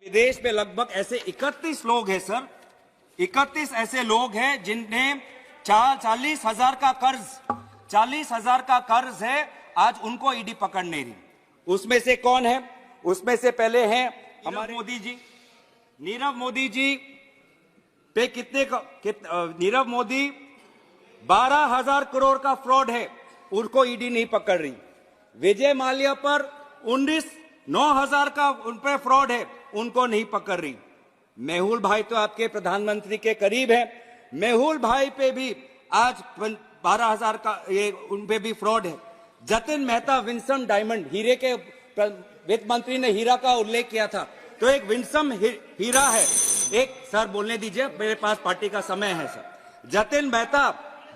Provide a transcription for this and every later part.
विदेश में लगभग ऐसे 31 लोग हैं सर, 31 ऐसे लोग हैं जिन्हें 40,000 का कर्ज है, आज उनको ईडी पकड़ नहीं रही। उसमें से कौन है? उसमें से पहले हैं हमारे मोदी जी। नीरव मोदी जी पे नीरव मोदी 12,000 करोड़ का फ्रॉड है, उनको ईडी नहीं पकड़ रही। विजय माल्या पर 9,000 का उन पर फ्रॉड है, उनको नहीं पकड़ रही। मेहुल भाई तो आपके प्रधानमंत्री के करीब है, मेहुल भाई पे भी आज 12,000 का ये उन पे भी फ्रॉड है। जतिन मेहता विंसम डायमंड हीरे के वित्त मंत्री ने हीरा का उल्लेख किया था, तो एक विंसम हीरा है। एक सर बोलने दीजिए, मेरे पास पार्टी का समय है सर। जतिन मेहता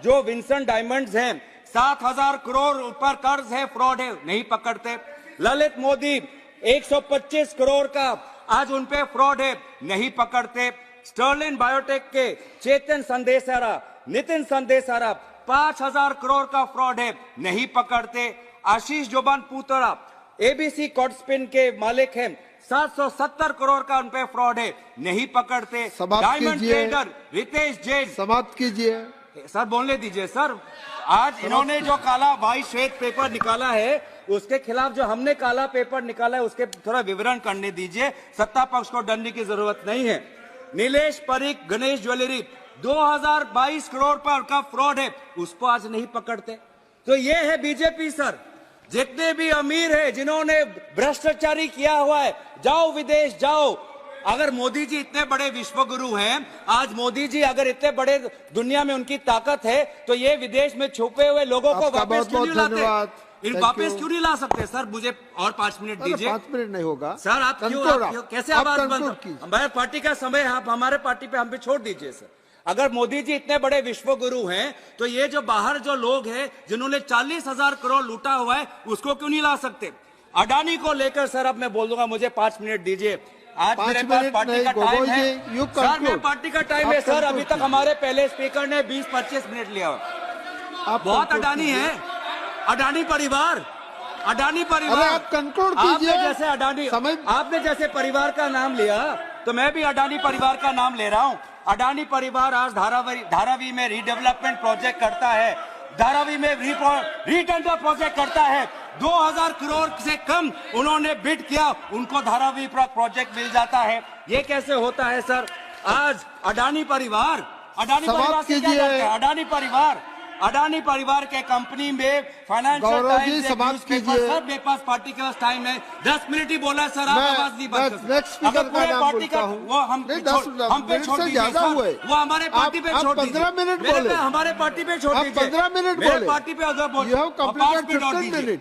जो विंसन डायमंड्स हैं, 7,000 करोड़ ऊपर कर्ज है, फ्रॉड है, नहीं पकड़ते। ललित मोदी 125 करोड़ का आज उन पे फ्रॉड है, नहीं पकड़ते। स्टर्लिन बायोटेक के चेतन संदेशारा, नितिन संदेशारा 5,000 करोड़ का फ्रॉड है, नहीं पकड़ते। आशीष जोबान पुतरा एबीसी कॉर्डस्पिन के मालिक हैं, 770 करोड़ का उन पे फ्रॉड है, नहीं पकड़ते। डायमंड ट्रेडर रितेश जैन, समाप्त कीजिए सर, बोलने दीजिए सर। आज इन्होंने जो काला भाई श्वेत पेपर निकाला है, उसके खिलाफ जो हमने काला पेपर निकाला है, उसके थोड़ा विवरण करने दीजिए। सत्ता पक्ष को डरने की जरूरत नहीं है। नीलेश परीख गणेश ज्वेलरी 2022 करोड़ पर का फ्रॉड है, उसको आज नहीं पकड़ते। तो ये है बीजेपी सर। जितने भी अमीर है, जिन्होंने भ्रष्टाचारी किया हुआ है, जाओ विदेश जाओ। अगर मोदी जी इतने बड़े विश्वगुरु हैं, आज मोदी जी अगर इतने बड़े दुनिया में उनकी ताकत है, तो ये विदेश में छुपे हुए लोगों को वापस क्यों नहीं लाते? वापस क्यों नहीं ला सकते सर? मुझे और 5 मिनट दीजिए। 5 मिनट नहीं होगा सर, आप क्यों कैसे आवाज बंद? हमारे पार्टी का समय आप हमारे पार्टी पे हम पे छोड़ दीजिए सर। अगर मोदी जी इतने बड़े विश्वगुरु हैं, तो ये जो बाहर जो लोग हैं जिन्होंने 40,000 करोड़ लूटा हुआ है, उसको क्यों नहीं ला सकते? अडानी को लेकर सर अब मैं बोल दूंगा, मुझे 5 मिनट दीजिए। आज मेरे पास पार्टी का टाइम है सर, मेरे पार्टी का टाइम है सर। अभी तक हमारे पहले स्पीकर ने 20-25 मिनट लिया। बहुत अडानी है, अडानी परिवार, अडानी परिवार। आप कंक्लूड कीजिए। जैसे अडानी, आपने जैसे परिवार का नाम लिया, तो मैं भी अडानी परिवार का नाम ले रहा हूँ। अडानी परिवार आज धारावी में रीडेवलपमेंट प्रोजेक्ट करता है, धारावी में रीटेंडर प्रोजेक्ट करता है। 2,000 करोड़ से कम उन्होंने बिड किया, उनको धारावी प्रोजेक्ट मिल जाता है। ये कैसे होता है सर? आज अडानी परिवार से क्या करते हैं? अडानी परिवार के कंपनी में फाइनेंशियल टाइम्स समाप्त कीजिए सर। मेरे पास पार्टी के पास टाइम है, 10 मिनट ही बोला सर, आप आवाज नहीं बंद कर सकते। अगर पूरे पार्टी का वो हम पे छोड़ दीजिए सर, वो हमारे पार्टी पे छोड़ दीजिए। 15 मिनट बोले, हमारे पार्टी पे छोड़ दीजिए। 15 मिनट बोले, पार्टी पे अगर बोल मिनट।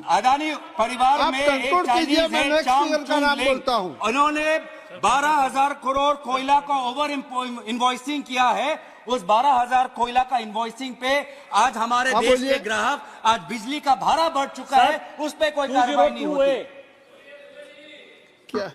अडानी परिवार में एक चाइनीज है, चांग, उन्होंने 12,000 करोड़ कोयला का ओवर इनवॉइसिंग किया है। उस 12,000 कोयला का इनवॉइसिंग पे आज हमारे देश के ग्राहक, आज बिजली का भाड़ा बढ़ चुका है, उस पे कोई कार्रवाई नहीं होती। क्या